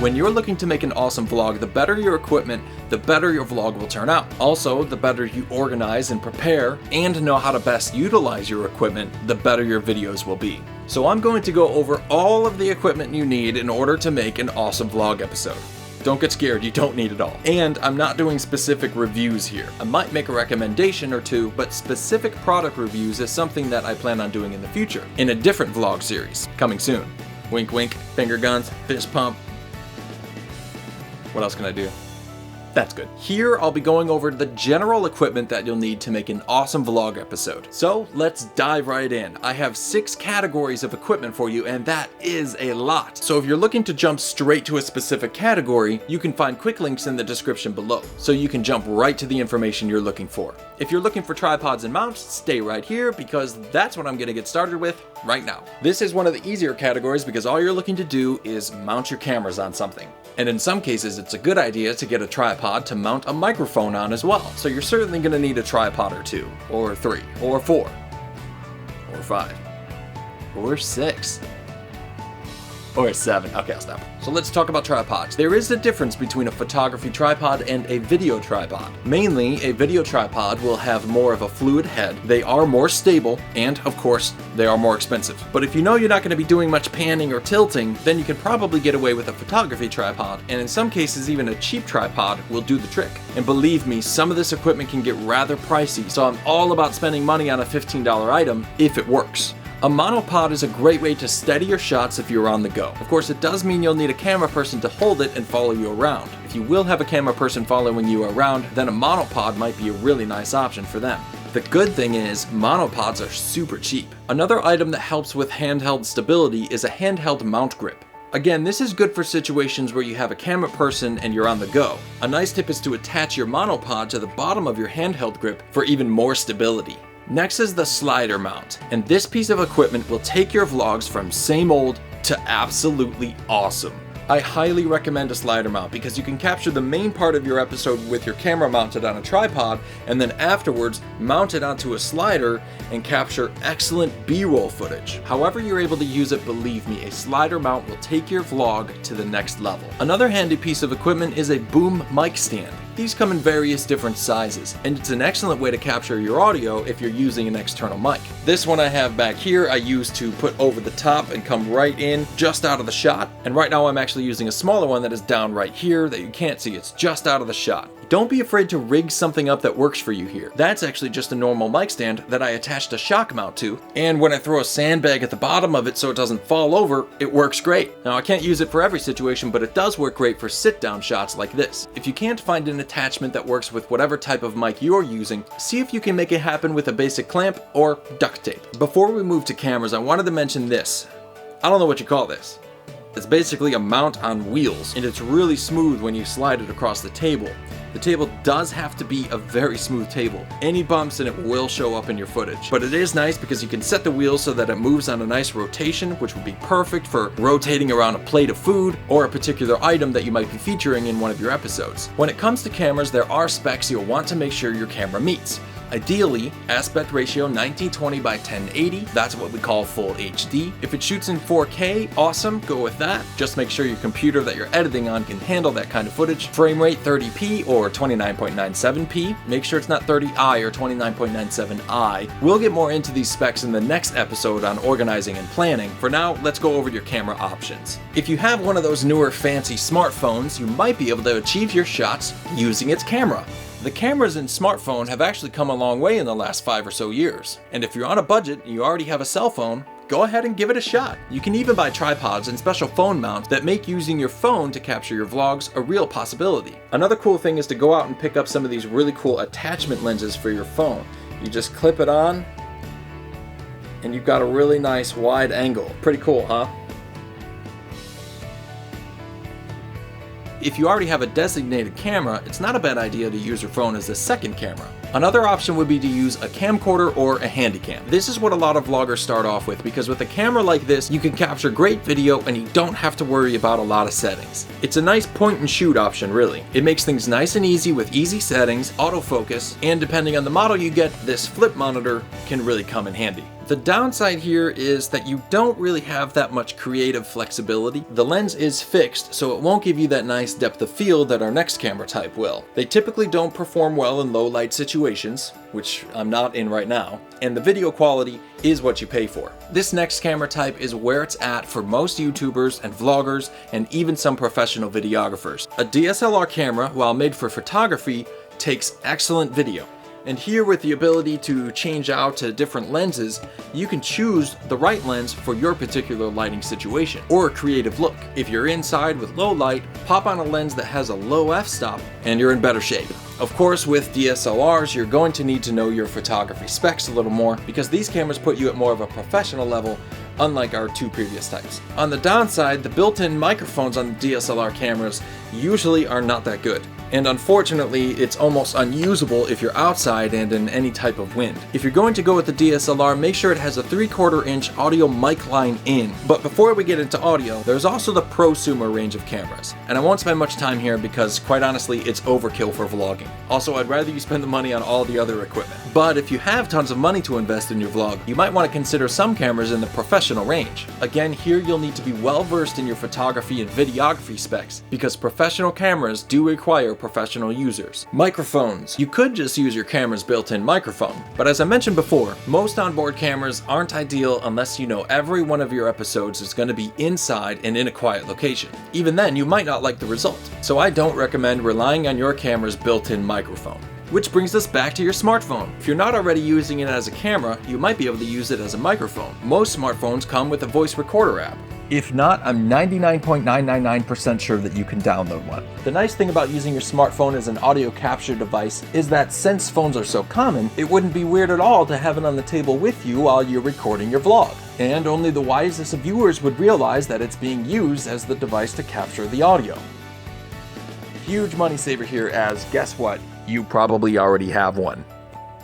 When you're looking to make an awesome vlog, the better your equipment, the better your vlog will turn out. Also, the better you organize and prepare and know how to best utilize your equipment, the better your videos will be. So I'm going to go over all of the equipment you need in order to make an awesome vlog episode. Don't get scared, you don't need it all. And I'm not doing specific reviews here. I might make a recommendation or two, but specific product reviews is something that I plan on doing in the future, in a different vlog series, coming soon. Wink wink, finger guns, fist pump. What else can I do? That's good. Here I'll be going over the general equipment that you'll need to make an awesome vlog episode. So let's dive right in. I have 6 categories of equipment for you, and that is a lot. So if you're looking to jump straight to a specific category, you can find quick links in the description below, so you can jump right to the information you're looking for. If you're looking for tripods and mounts, stay right here because that's what I'm gonna get started with right now. This is one of the easier categories because all you're looking to do is mount your cameras on something. And in some cases, it's a good idea to get a tripod to mount a microphone on as well. So you're certainly gonna need a tripod or 2, or 3, or 4, or 5, or 6, or 7. Okay, I'll stop. So let's talk about tripods. There is a difference between a photography tripod and a video tripod. Mainly, a video tripod will have more of a fluid head. They are more stable, and of course, they are more expensive. But if you know you're not going to be doing much panning or tilting, then you can probably get away with a photography tripod, and in some cases, even a cheap tripod will do the trick. And believe me, some of this equipment can get rather pricey, so I'm all about spending money on a $15 item if it works. A monopod is a great way to steady your shots if you're on the go. Of course, it does mean you'll need a camera person to hold it and follow you around. If you will have a camera person following you around, then a monopod might be a really nice option for them. The good thing is, monopods are super cheap. Another item that helps with handheld stability is a handheld mount grip. Again, this is good for situations where you have a camera person and you're on the go. A nice tip is to attach your monopod to the bottom of your handheld grip for even more stability. Next is the slider mount, and this piece of equipment will take your vlogs from same old to absolutely awesome. I highly recommend a slider mount because you can capture the main part of your episode with your camera mounted on a tripod and then afterwards mount it onto a slider and capture excellent B-roll footage. However you're able to use it, believe me, a slider mount will take your vlog to the next level. Another handy piece of equipment is a boom mic stand. These come in various different sizes, and it's an excellent way to capture your audio if you're using an external mic. This one I have back here I use to put over the top and come right in just out of the shot, and right now I'm actually using a smaller one that is down right here that you can't see. It's just out of the shot. Don't be afraid to rig something up that works for you here. That's actually just a normal mic stand that I attached a shock mount to, and when I throw a sandbag at the bottom of it so it doesn't fall over, it works great. Now I can't use it for every situation, but it does work great for sit-down shots like this. If you can't find an attachment that works with whatever type of mic you're using, see if you can make it happen with a basic clamp or duct tape. Before we move to cameras, I wanted to mention this. I don't know what you call this. It's basically a mount on wheels, and it's really smooth when you slide it across the table. The table does have to be a very smooth table. Any bumps and it will show up in your footage. But it is nice because you can set the wheels so that it moves on a nice rotation, which would be perfect for rotating around a plate of food or a particular item that you might be featuring in one of your episodes. When it comes to cameras, there are specs you'll want to make sure your camera meets. Ideally, aspect ratio 1920 by 1080, that's what we call full HD. If it shoots in 4K, awesome, go with that. Just make sure your computer that you're editing on can handle that kind of footage. Frame rate 30p or 29.97p. Make sure it's not 30i or 29.97i. We'll get more into these specs in the next episode on organizing and planning. For now, let's go over your camera options. If you have one of those newer fancy smartphones, you might be able to achieve your shots using its camera. The cameras in smartphone have actually come a long way in the last 5 or so years. And if you're on a budget and you already have a cell phone, go ahead and give it a shot. You can even buy tripods and special phone mounts that make using your phone to capture your vlogs a real possibility. Another cool thing is to go out and pick up some of these really cool attachment lenses for your phone. You just clip it on and you've got a really nice wide angle. Pretty cool, huh? If you already have a designated camera, it's not a bad idea to use your phone as a second camera. Another option would be to use a camcorder or a handycam. This is what a lot of vloggers start off with because with a camera like this, you can capture great video and you don't have to worry about a lot of settings. It's a nice point and shoot option, really. It makes things nice and easy with easy settings, autofocus, and depending on the model you get, this flip monitor can really come in handy. The downside here is that you don't really have that much creative flexibility. The lens is fixed, so it won't give you that nice depth of field that our next camera type will. They typically don't perform well in low light situations, which I'm not in right now, and the video quality is what you pay for. This next camera type is where it's at for most YouTubers and vloggers and even some professional videographers. A DSLR camera, while made for photography, takes excellent video. And here, with the ability to change out to different lenses, you can choose the right lens for your particular lighting situation or creative look. If you're inside with low light, pop on a lens that has a low f-stop and you're in better shape. Of course, with DSLRs, you're going to need to know your photography specs a little more because these cameras put you at more of a professional level, unlike our two previous types. On the downside, the built-in microphones on the DSLR cameras usually are not that good. And unfortunately, it's almost unusable if you're outside and in any type of wind. If you're going to go with the DSLR, make sure it has a 3/4 inch audio mic line in. But before we get into audio, there's also the prosumer range of cameras. And I won't spend much time here because, quite honestly, it's overkill for vlogging. Also, I'd rather you spend the money on all the other equipment. But if you have tons of money to invest in your vlog, you might want to consider some cameras in the professional range. Again, here you'll need to be well versed in your photography and videography specs because professional cameras do require professional users. Microphones. You could just use your camera's built-in microphone, but as I mentioned before, most onboard cameras aren't ideal unless you know every one of your episodes is going to be inside and in a quiet location. Even then, you might not like the result. So I don't recommend relying on your camera's built-in microphone. Which brings us back to your smartphone. If you're not already using it as a camera, you might be able to use it as a microphone. Most smartphones come with a voice recorder app. If not, I'm 99.999% sure that you can download one. The nice thing about using your smartphone as an audio capture device is that since phones are so common, it wouldn't be weird at all to have it on the table with you while you're recording your vlog. And only the wisest of viewers would realize that it's being used as the device to capture the audio. Huge money saver here, as guess what? You probably already have one.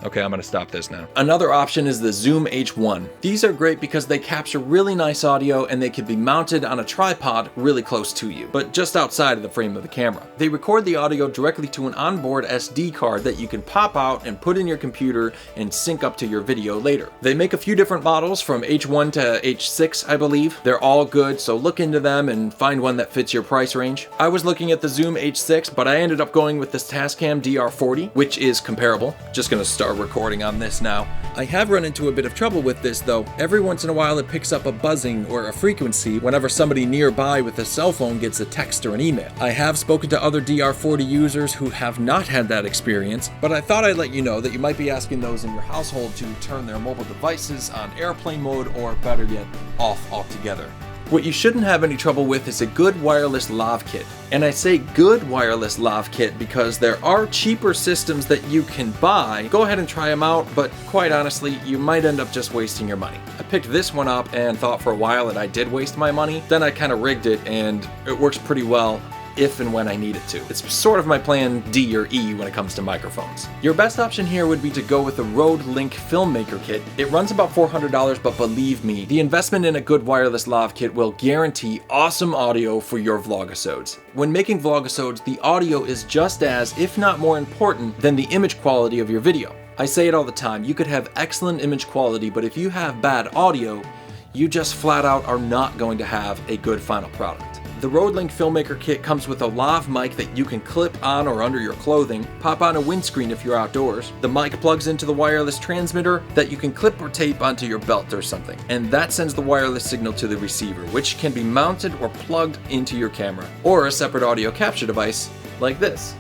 Okay, I'm gonna stop this now. Another option is the Zoom H1. These are great because they capture really nice audio and they can be mounted on a tripod really close to you, but just outside of the frame of the camera. They record the audio directly to an onboard SD card that you can pop out and put in your computer and sync up to your video later. They make a few different models from H1 to H6, I believe. They're all good, so look into them and find one that fits your price range. I was looking at the Zoom H6, but I ended up going with this Tascam DR40, which is comparable. Just gonna start recording on this now. I have run into a bit of trouble with this though. Every once in a while it picks up a buzzing or a frequency whenever somebody nearby with a cell phone gets a text or an email. I have spoken to other DR40 users who have not had that experience, but I thought I'd let you know that you might be asking those in your household to turn their mobile devices on airplane mode or better yet, off altogether. What you shouldn't have any trouble with is a good wireless lav kit. And I say good wireless lav kit because there are cheaper systems that you can buy. Go ahead and try them out, but quite honestly, you might end up just wasting your money. I picked this one up and thought for a while that I did waste my money. Then I kind of rigged it and it works pretty well if and when I need it to. It's sort of my plan D or E when it comes to microphones. Your best option here would be to go with the Rode Link Filmmaker Kit. It runs about $400, but believe me, the investment in a good wireless lav kit will guarantee awesome audio for your vlogisodes. When making vlogisodes, the audio is just as, if not more important, than the image quality of your video. I say it all the time, you could have excellent image quality, but if you have bad audio, you just flat out are not going to have a good final product. The Rode Link Filmmaker Kit comes with a lav mic that you can clip on or under your clothing, pop on a windscreen if you're outdoors. The mic plugs into the wireless transmitter that you can clip or tape onto your belt or something, and that sends the wireless signal to the receiver, which can be mounted or plugged into your camera, or a separate audio capture device like this.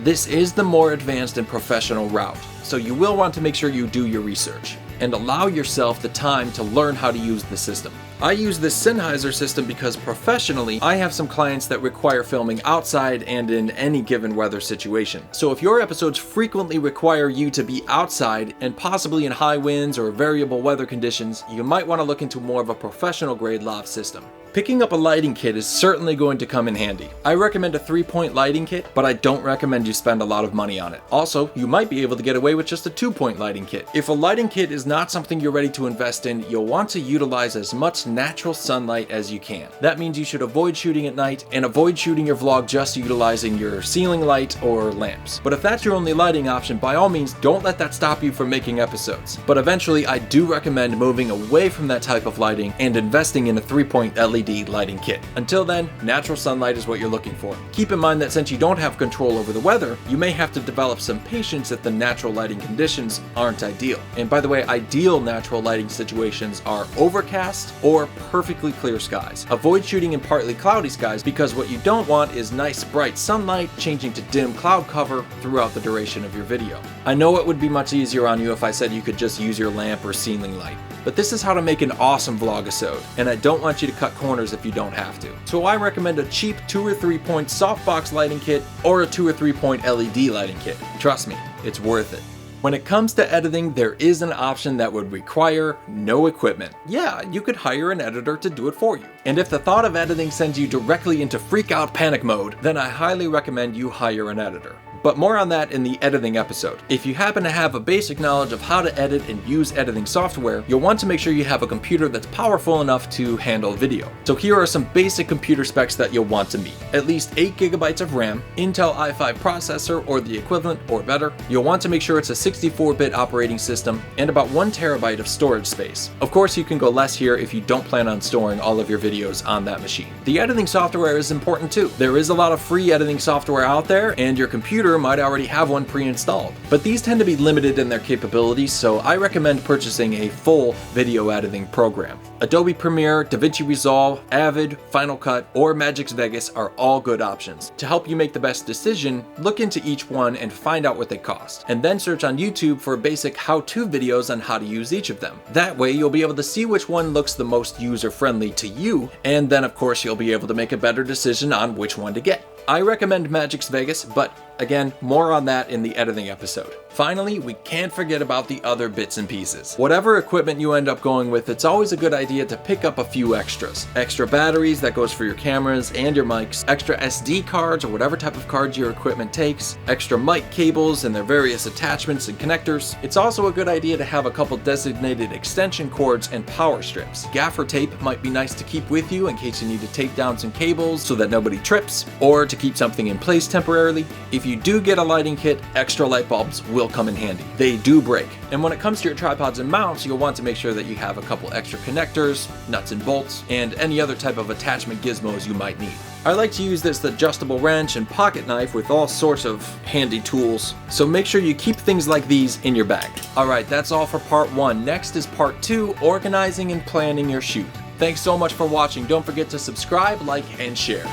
This is the more advanced and professional route, so you will want to make sure you do your research and allow yourself the time to learn how to use the system. I use this Sennheiser system because professionally, I have some clients that require filming outside and in any given weather situation. So if your episodes frequently require you to be outside and possibly in high winds or variable weather conditions, you might want to look into more of a professional grade lav system. Picking up a lighting kit is certainly going to come in handy. I recommend a 3-point lighting kit, but I don't recommend you spend a lot of money on it. Also, you might be able to get away with just a 2-point lighting kit. If a lighting kit is not something you're ready to invest in, you'll want to utilize as much natural sunlight as you can. That means you should avoid shooting at night and avoid shooting your vlog just utilizing your ceiling light or lamps. But if that's your only lighting option, by all means, don't let that stop you from making episodes. But eventually, I do recommend moving away from that type of lighting and investing in a 3-point LED lighting kit. Until then, natural sunlight is what you're looking for. Keep in mind that since you don't have control over the weather, you may have to develop some patience if the natural lighting conditions aren't ideal. And by the way, ideal natural lighting situations are overcast or perfectly clear skies. Avoid shooting in partly cloudy skies because what you don't want is nice bright sunlight changing to dim cloud cover throughout the duration of your video. I know it would be much easier on you if I said you could just use your lamp or ceiling light, but this is how to make an awesome vlogisode, and I don't want you to cut corners if you don't have to. So I recommend a cheap 2 or 3 point softbox lighting kit or a 2 or 3 point LED lighting kit. Trust me, it's worth it. When it comes to editing, there is an option that would require no equipment. Yeah, you could hire an editor to do it for you. And if the thought of editing sends you directly into freak out panic mode, then I highly recommend you hire an editor. But more on that in the editing episode. If you happen to have a basic knowledge of how to edit and use editing software, you'll want to make sure you have a computer that's powerful enough to handle video. So here are some basic computer specs that you'll want to meet. At least 8 GB of RAM, Intel i5 processor or the equivalent or better. You'll want to make sure it's a 64-bit operating system and about 1 TB of storage space. Of course, you can go less here if you don't plan on storing all of your videos on that machine. The editing software is important too. There is a lot of free editing software out there, and your computer might already have one pre-installed. But these tend to be limited in their capabilities, so I recommend purchasing a full video editing program. Adobe Premiere, DaVinci Resolve, Avid, Final Cut, or Magix Vegas are all good options. To help you make the best decision, look into each one and find out what they cost, and then search on YouTube for basic how-to videos on how to use each of them. That way you'll be able to see which one looks the most user-friendly to you, and then of course you'll be able to make a better decision on which one to get. I recommend Magix Vegas, but again, more on that in the editing episode. Finally, we can't forget about the other bits and pieces. Whatever equipment you end up going with, it's always a good idea to pick up a few extras. Extra batteries, that goes for your cameras and your mics, extra SD cards or whatever type of cards your equipment takes, extra mic cables and their various attachments and connectors. It's also a good idea to have a couple designated extension cords and power strips. Gaffer tape might be nice to keep with you in case you need to tape down some cables so that nobody trips, or to keep something in place temporarily. If you do get a lighting kit, extra light bulbs will come in handy. They do break. And when it comes to your tripods and mounts, you'll want to make sure that you have a couple extra connectors, nuts and bolts, and any other type of attachment gizmos you might need. I like to use this adjustable wrench and pocket knife with all sorts of handy tools, so make sure you keep things like these in your bag. Alright, that's all for part 1. Next is part 2, organizing and planning your shoot. Thanks so much for watching. Don't forget to subscribe, like, and share.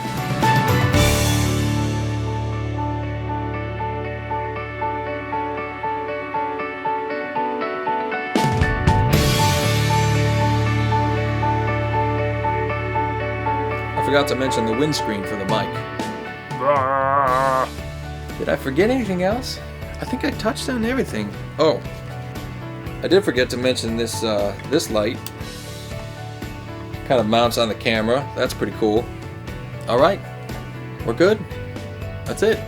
I forgot to mention the windscreen for the mic. Did I forget anything else? I think I touched on everything. Oh, I did forget to mention this this light. Kind of mounts on the camera. That's pretty cool. All right, we're good. That's it.